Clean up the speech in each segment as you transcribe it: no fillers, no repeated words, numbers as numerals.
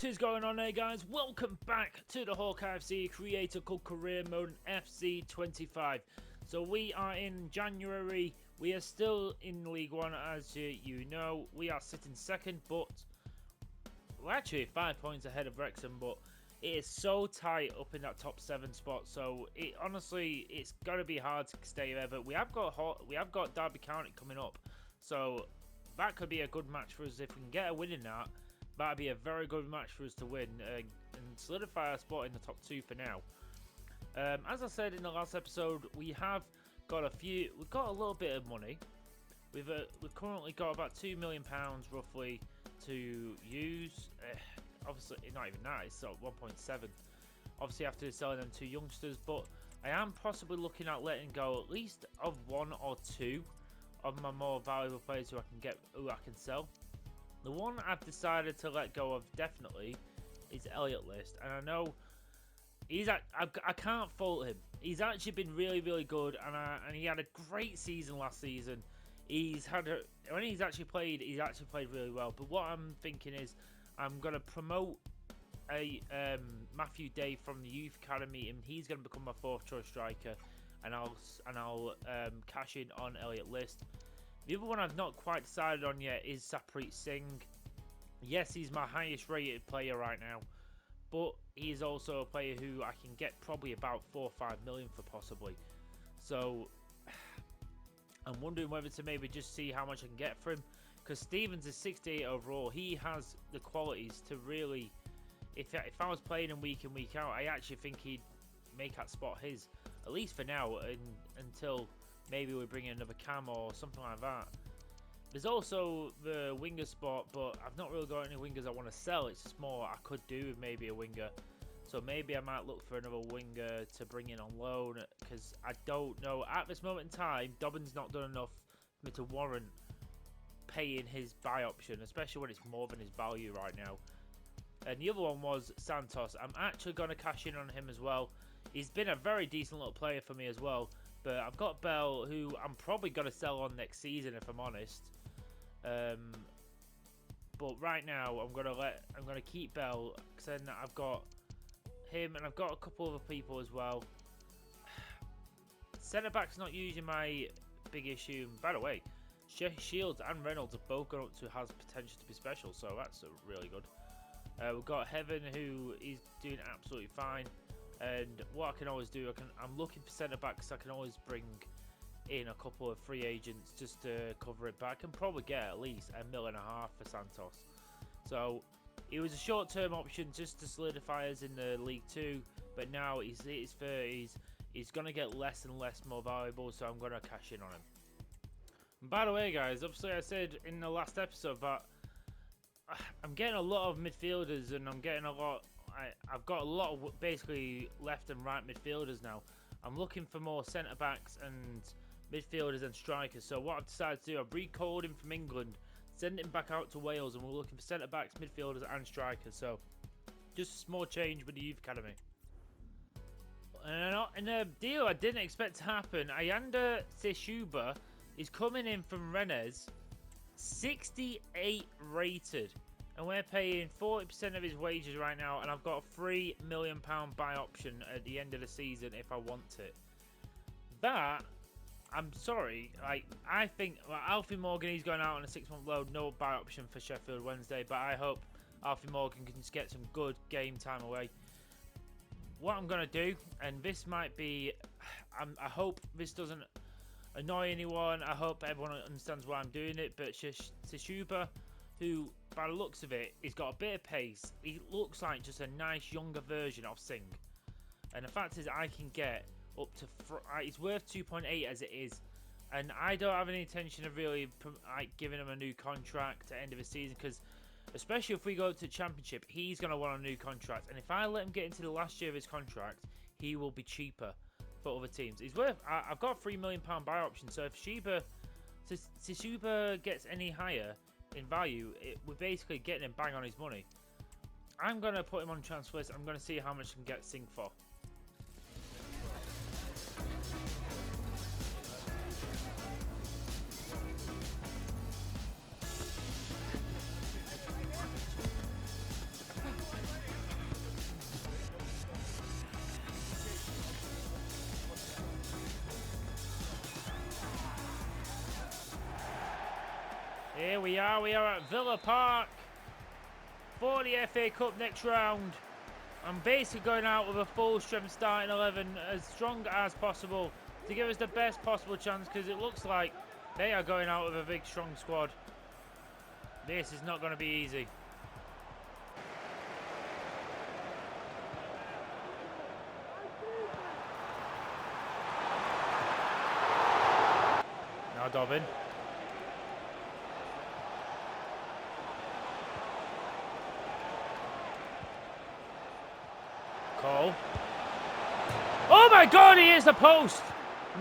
What is going on there, guys? Welcome back to the Hawkeye FC Creator Called Career Mode FC 25. So we are in January. We are still in League One, as you know. We are sitting second, but we're actually 5 points ahead of Wrexham, but it is so tight up in that top 7 spot. So it's going to be hard to stay there. But we have got Derby County coming up, so that could be a good match for us if we can get a win in that. That'd be a very good match for us to win and solidify our spot in the top 2 for now. As I said in the last episode, we've got a little bit of money. We've currently got about £2 million roughly to use. Obviously, not even that. It's sort of 1.7. Obviously, after selling them 2 youngsters, but I am possibly looking at letting go at least of 1 or 2 of my more valuable players who I can sell. The one I've decided to let go of definitely is Elliot List, and I know I can't fault him. He's actually been really, really good, and he had a great season last season. When he's actually played really well. But what I'm thinking is I'm gonna promote a Matthew Day from the youth academy, and he's gonna become my 4th choice striker, and I'll cash in on Elliot List. The other one I've not quite decided on yet is Sarpreet Singh. Yes, he's my highest rated player right now, but he's also a player who I can get probably about 4 or 5 million for possibly. So I'm wondering whether to maybe just see how much I can get for him, because Stevens is 68 overall. He has the qualities to really, if I was playing him week in, week out, I actually think he'd make that spot his, at least for now, until maybe we bring in another cam or something like that. There's also the winger spot, but I've not really got any wingers I want to sell. It's just more I could do with maybe a winger. So maybe I might look for another winger to bring in on loan, because I don't know. At this moment in time, Dobbin's not done enough for me to warrant paying his buy option, especially when it's more than his value right now. And the other one was Santos. I'm actually going to cash in on him as well. He's been a very decent little player for me as well. But I've got Bell, who I'm probably going to sell on next season if I'm honest. But right now I'm going to keep Bell, because then I've got him and I've got a couple other people as well. Centre back's not usually my big issue. And by the way, Shields and Reynolds have both gone up to has potential to be special, so that's really good. We've got Heaven, who is doing absolutely fine. And what I can always do, I'm looking for centre backs. I can always bring in a couple of free agents just to cover it. But I can probably get at least £1.5 million for Santos. So it was a short-term option just to solidify us in the League 2. But now he's 30s. He's going to get less and less more valuable. So I'm going to cash in on him. And by the way, guys, obviously I said in the last episode that I'm getting a lot of midfielders, and I'm getting a lot. I've got a lot of basically left and right midfielders now. I'm looking for more centre backs and midfielders and strikers. So what I've decided to do, I've recalled him from England, send him back out to Wales, and we're looking for centre backs, midfielders, and strikers. So just a small change with the youth academy. And in a deal I didn't expect to happen, Ayanda Seshuba is coming in from Rennes, 68 rated. And we're paying 40% of his wages right now, and I've got a £3 million buy option at the end of the season if I want it. That, I'm sorry, I think Alfie Morgan, he's going out on a 6-month loan, no buy option for Sheffield Wednesday, but I hope Alfie Morgan can just get some good game time away. What I'm going to do, and this might be, I hope this doesn't annoy anyone, I hope everyone understands why I'm doing it, but Seshuba, who, by the looks of it, he's got a bit of pace. He looks like just a nice younger version of Singh. And the fact is, I can get up to... It's worth 2.8 as it is. And I don't have any intention of really giving him a new contract at the end of the season, because especially if we go to Championship, he's going to want a new contract. And if I let him get into the last year of his contract, he will be cheaper for other teams. He's worth... I've got a £3 million buy option, so if Seshuba gets any higher in value, we're basically getting him bang on his money. I'm going to put him on transfer list. I'm going to see how much I can get Singh for. Here we are at Villa Park for the FA Cup next round. I'm basically going out with a full strength starting 11 as strong as possible to give us the best possible chance, because it looks like they are going out with a big strong squad. This is not going to be easy. Now Dobbin. Cole. Oh my God, he hits the post.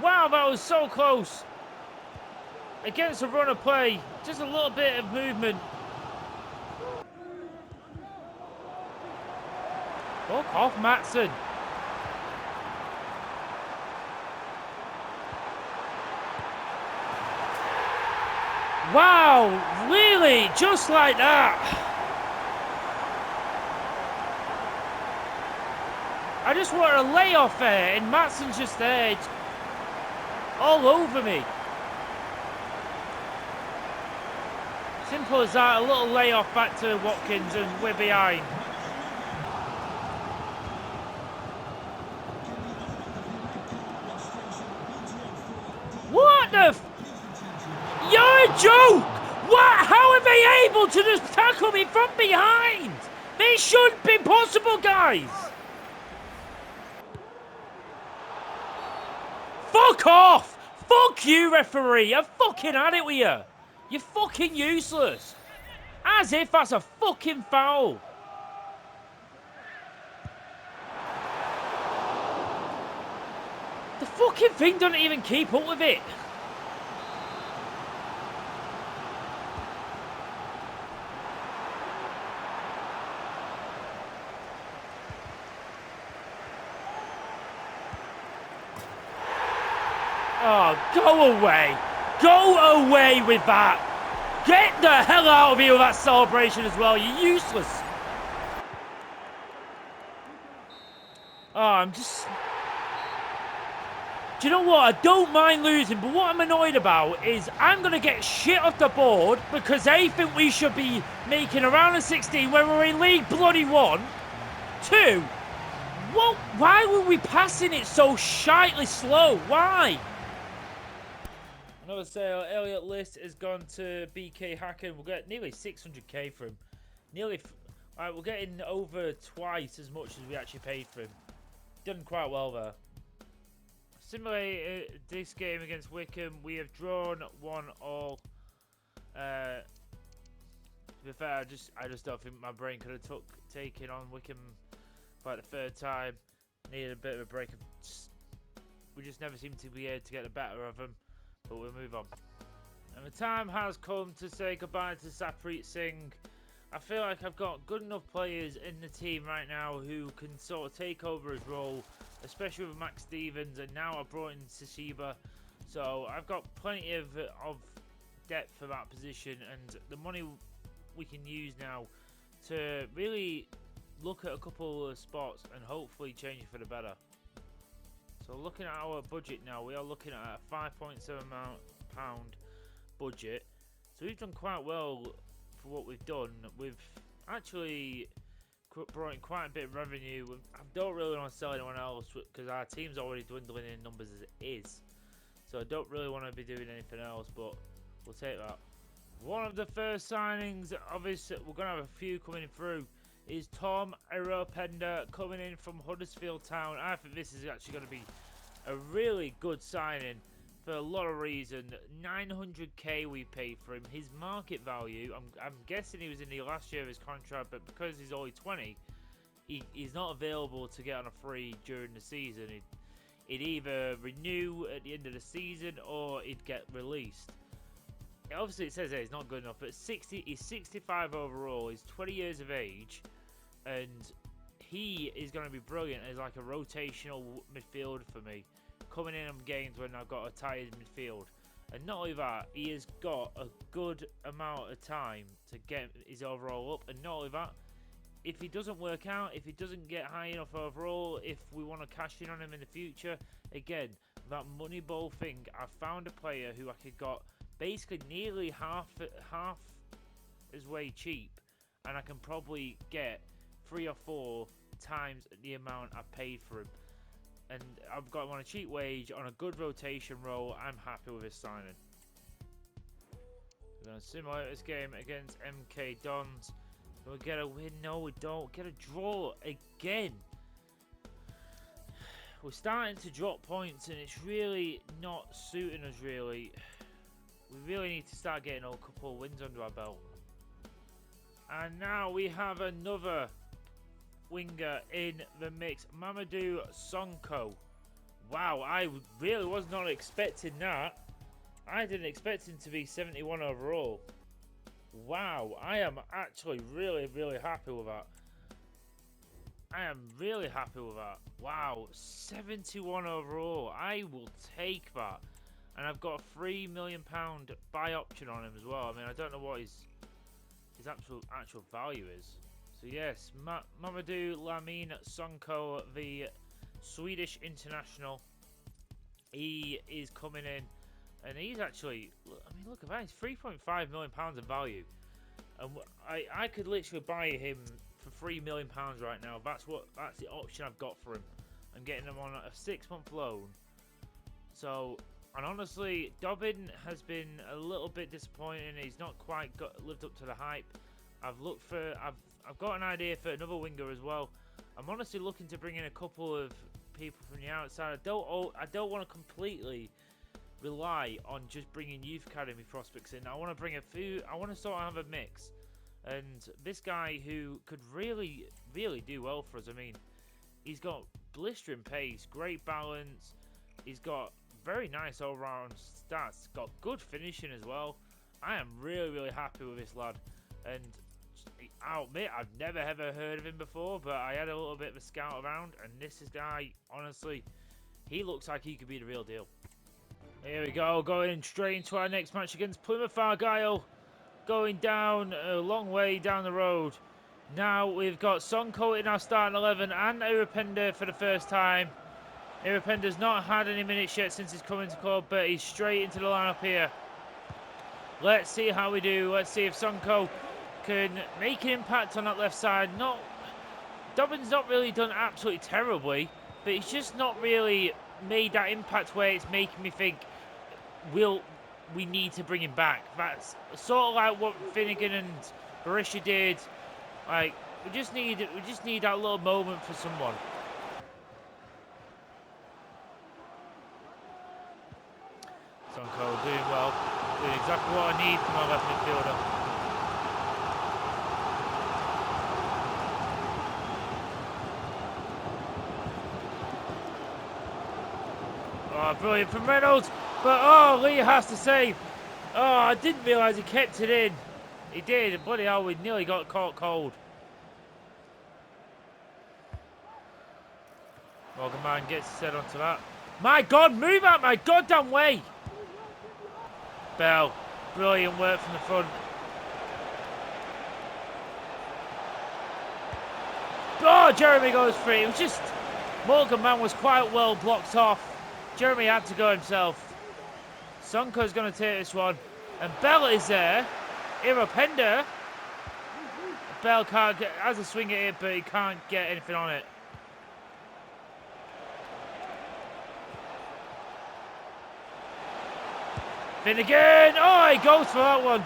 Wow, that was so close. Against a run of play, just a little bit of movement. Fuck off, Maatsen. Wow, really? Just like that? I just want a layoff there, and Maatsen's just there, all over me. Simple as that, a little layoff back to Watkins, and we're behind. What the You're a joke! What? How are they able to just tackle me from behind? This shouldn't be possible, guys! Fuck off! Fuck you, referee! I've fucking had it with you! You're fucking useless! As if that's a fucking foul! The fucking thing doesn't even keep up with it! Oh, go away! Go away with that! Get the hell out of here with that celebration as well, you're useless! Oh, I'm just... Do you know what? I don't mind losing, but what I'm annoyed about is I'm going to get shit off the board because they think we should be making around a 16 when we're in League Bloody 1. 2, what? Why were we passing it so shitely slow? Why? Another sale. Elliot List has gone to BK Hacken. We'll get nearly 600k for him. Nearly. Alright, we're getting over twice as much as we actually paid for him. Done quite well there. Simulate this game against Wickham. We have drawn 1-1. To be fair, I just don't think my brain could have taken on Wickham for the third time. Needed a bit of a break. We just never seem to be able to get the better of them. But we'll move on. And the time has come to say goodbye to Sapreet Singh. I feel like I've got good enough players in the team right now who can sort of take over his role, especially with Max Stevens, and now I've brought in Sashiba. So I've got plenty of depth for that position, and the money we can use now to really look at a couple of spots and hopefully change it for the better. So looking at our budget now, we are looking at a £5.7 million budget. So we've done quite well for what we've done. We've actually brought in quite a bit of revenue. I don't really want to sell anyone else because our team's already dwindling in numbers as it is. So I don't really want to be doing anything else, but we'll take that. One of the first signings, obviously we're going to have a few coming through, is Tom Aropenda coming in from Huddersfield Town. I think this is actually going to be a really good signing for a lot of reasons. 900k we paid for him. His market value, I'm guessing he was in the last year of his contract, but because he's only 20, he's not available to get on a free during the season. He'd either renew at the end of the season or he'd get released. Obviously it says that he's not good enough, but he's 65 overall, he's 20 years of age, and he is going to be brilliant as like a rotational midfielder for me, coming in on games when I've got a tired midfield. And not only that, he has got a good amount of time to get his overall up, and not only that, if he doesn't work out, if he doesn't get high enough overall, if we want to cash in on him in the future, again, that money ball thing, I found a player who I could got basically nearly half is way cheap, and I can probably get 3 or 4 times the amount I paid for him. And I've got him on a cheap wage, on a good rotation role. I'm happy with his signing. We're going to simulate this game against MK Dons. We'll get a win. No, we don't. Get a draw again. We're starting to drop points, and it's really not suiting us, really. We really need to start getting a couple of wins under our belt. And now we have another winger in the mix, Mamadou Sonko. Wow, I really was not expecting that. I didn't expect him to be 71 overall. Wow, I am actually really happy with that. I am really happy with that. Wow, 71 overall. I will take that. And I've got a £3 million buy option on him as well. I mean, I don't know what his actual value is. So yes, Mamadou Lamine Sonko, the Swedish international. He is coming in, and he's actually, I mean, look at that, he's £3.5 million in value. And I could literally buy him for £3 million right now. That's the option I've got for him. I'm getting him on a 6-month loan. So, and honestly, Dobbin has been a little bit disappointing. He's not quite lived up to the hype. I've got an idea for another winger as well. I'm honestly looking to bring in a couple of people from the outside. I don't want to completely rely on just bringing youth academy prospects in. I want to bring a few. I want to sort of have a mix. And this guy who could really do well for us. I mean, he's got blistering pace, great balance. He's got very nice all-round stats. Got good finishing as well. I am really happy with this lad. And I'll admit, I've never ever heard of him before, but I had a little bit of a scout around, and this guy, honestly, he looks like he could be the real deal. Here we go, going straight into our next match against Plymouth Argyle. Going down a long way down the road. Now we've got Sonko in our starting 11 and Irupenda for the first time. Irupenda's not had any minutes yet since he's come into club, but he's straight into the lineup here. Let's see how we do. Let's see if Sonko can make an impact on that left side. Dobbin's not really done absolutely terribly, but he's just not really made that impact where it's making me think we need to bring him back. That's sort of like what Finnegan and Berisha did. Like, we just need that little moment for someone. Sonko doing well, doing exactly what I need from our left midfielder. Oh, brilliant from Reynolds, but oh, Lee has to save. Oh, I didn't realise he kept it in. He did, bloody hell, we nearly got caught cold. Morgan Man gets his head onto that. My God, move out my goddamn way. Bell, brilliant work from the front. Oh, Jeremy goes free. It was just, Morgan Man was quite well blocked off. Jeremy had to go himself. Sonko's going to take this one. And Bell is there. Irupenda. Bell can't get, has a swing at it, but he can't get anything on it. Finnegan! Oh, he goes for that one.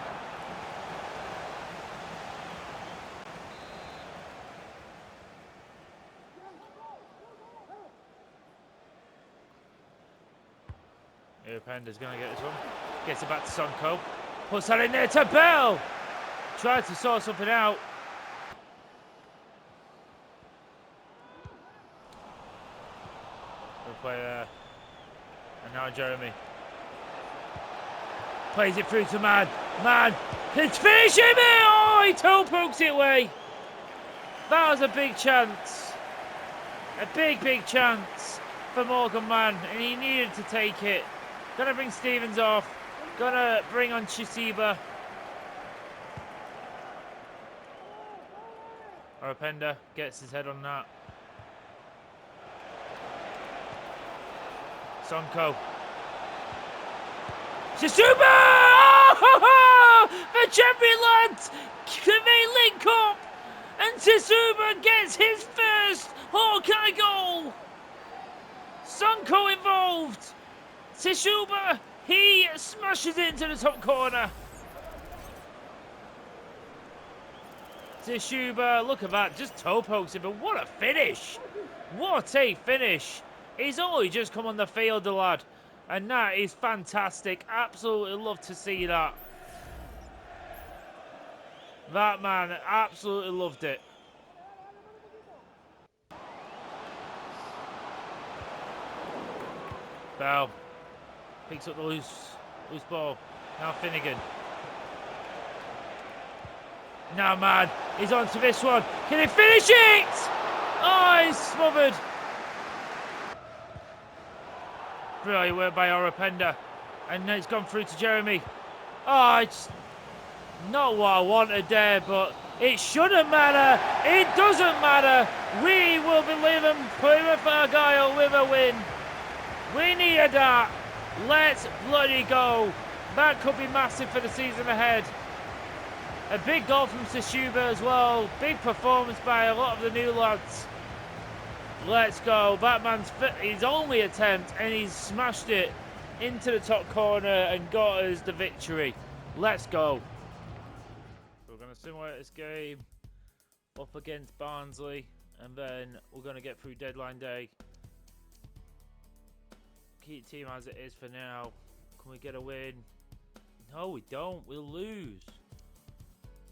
Irupenda's going to get this one. Gets it back to Sonko. Puts that in there to Bell. Tried to sort something out. Good play there. And now Jeremy. Plays it through to Man. Man, it's finishing it! Oh, he toe pokes it away. That was a big chance. A big chance for Morgan Man, and he needed to take it. Gonna bring Stevens off. Gonna bring on Chisiba. Irupenda gets his head on that. Sonko. Chisuba! Oh, the champion lads! Can they link up? And Tsutsuba gets his first Hawkeye goal! Sonko involved! Tsutsuba, he smashes it into the top corner. Tsutsuba, look at that, just toe pokes it, but what a finish! What a finish! He's only just come on the field, the lad. And that is fantastic. Absolutely love to see that. That man absolutely loved it. Bell picks up the loose ball. Now Finnegan. Now man, he's on to this one. Can he finish it? Oh, he's smothered. Brilliant work by Oropenda. And it's gone through to Jeremy. Oh, it's not what I wanted there, but it shouldn't matter. It doesn't matter. We will be leaving Plymouth Argyle with a win. We needed that. Let's bloody go. That could be massive for the season ahead. A big goal from Tsutsuba as well. Big performance by a lot of the new lads. Let's go. Batman's his only attempt, and he's smashed it into the top corner and got us the victory. Let's go. We're going to simulate this game up against Barnsley, and then we're going to get through deadline day. Keep the team as it is for now. Can we get a win? No, we don't. We'll lose.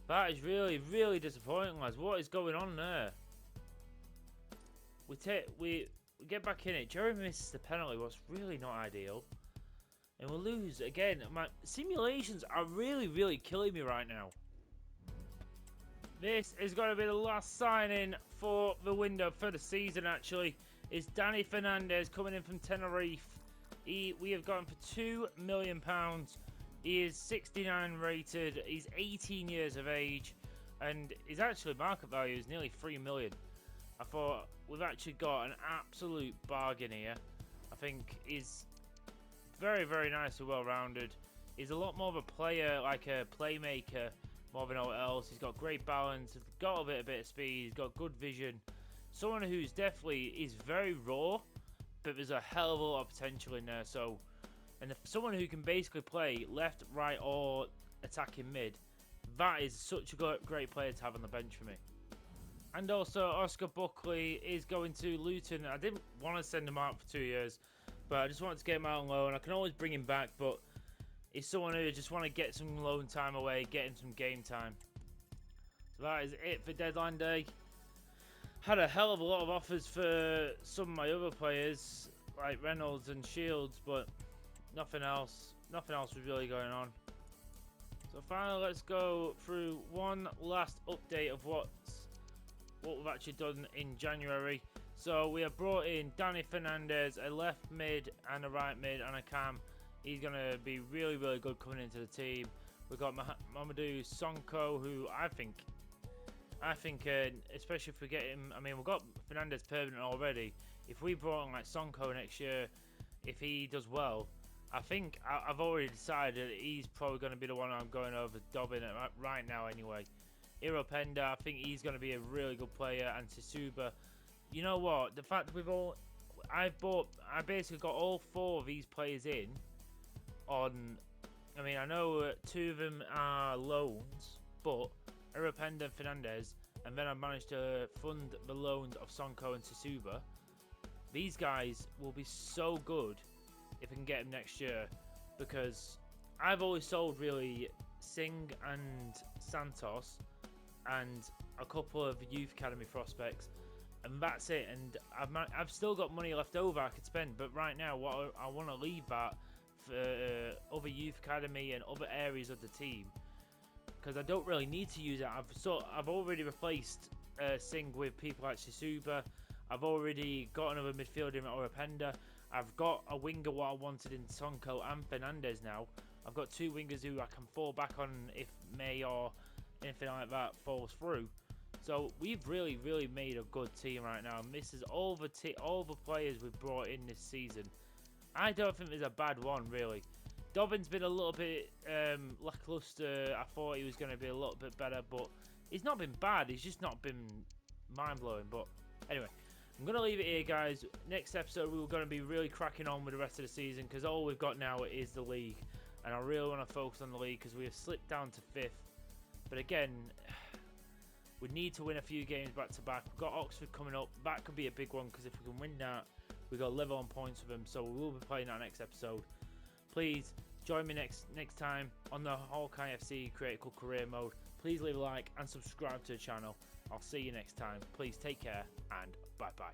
That is really, really disappointing, lads. What is going on there? We get back in it. Jeremy misses the penalty, what's really not ideal. And we'll lose again. My simulations are really, really killing me right now. This is going to be the last signing for the window for the season, actually. Is Danny Fernandez coming in from Tenerife. We have got him for £2 million. He is 69 rated. He's 18 years of age. And his actual market value is nearly £3 million. I thought we've actually got an absolute bargain here. I think he's very, very nice and well-rounded. He's a lot more of a player, like a playmaker, more than all else. He's got great balance. He's got a bit of speed. He's got good vision. Someone who's definitely is very raw, but there's a hell of a lot of potential in there. So, and if someone who can basically play left, right, or attacking mid, that is such a great player to have on the bench for me. And also, Oscar Buckley is going to Luton. I didn't want to send him out for 2 years, but I just wanted to get him out on loan. I can always bring him back, but he's someone who just want to get some loan time away, get him some game time. So that is it for deadline day. Had a hell of a lot of offers for some of my other players, like Reynolds and Shields, but nothing else. Nothing else was really going on. So finally, let's go through one last update of what we've actually done in January. So we have brought in Danny Fernandez, a left mid and a right mid and a cam. He's going to be really, really good coming into the team. We've got Mamadou Sonko, who I think, especially if we get him, I mean, we've got Fernandez permanent already. If we brought in like Sonko next year, if he does well, I think I've already decided that he's probably going to be the one I'm going over Dobbin right now anyway. Iropenda, I think he's going to be a really good player, and Tsutsuba. You know what? The fact I basically got all 4 of these players in on. I mean, I know 2 of them are loans, but Iropenda and Fernandez, and then I managed to fund the loans of Sonko and Tsutsuba. These guys will be so good if I can get them next year, because I've always sold really Singh and Santos and a couple of youth academy prospects, and that's it. And I've still got money left over I could spend, but right now what I want to leave that for other youth academy and other areas of the team, because I don't really need to use it. I've already replaced Singh with people like Tsutsuba. I've already got another midfielder in Oropenda. I've got a winger what I wanted in Sonko and Fernandez now. I've got 2 wingers who I can fall back on if May or anything like that falls through. So we've really, really made a good team right now. And this is all the players we've brought in this season. I don't think there's a bad one, really. Dobbin's been a little bit lackluster. I thought he was going to be a little bit better, but he's not been bad. He's just not been mind-blowing. But anyway, I'm going to leave it here, guys. Next episode, we're going to be really cracking on with the rest of the season because all we've got now is the league. And I really want to focus on the league because we have slipped down to 5th. But again, we need to win a few games back-to-back. We've got Oxford coming up. That could be a big one because if we can win that, we've got level on points with them. So we will be playing that next episode. Please join me next time on the Hawkeye FC Critical Career Mode. Please leave a like and subscribe to the channel. I'll see you next time. Please take care and bye-bye.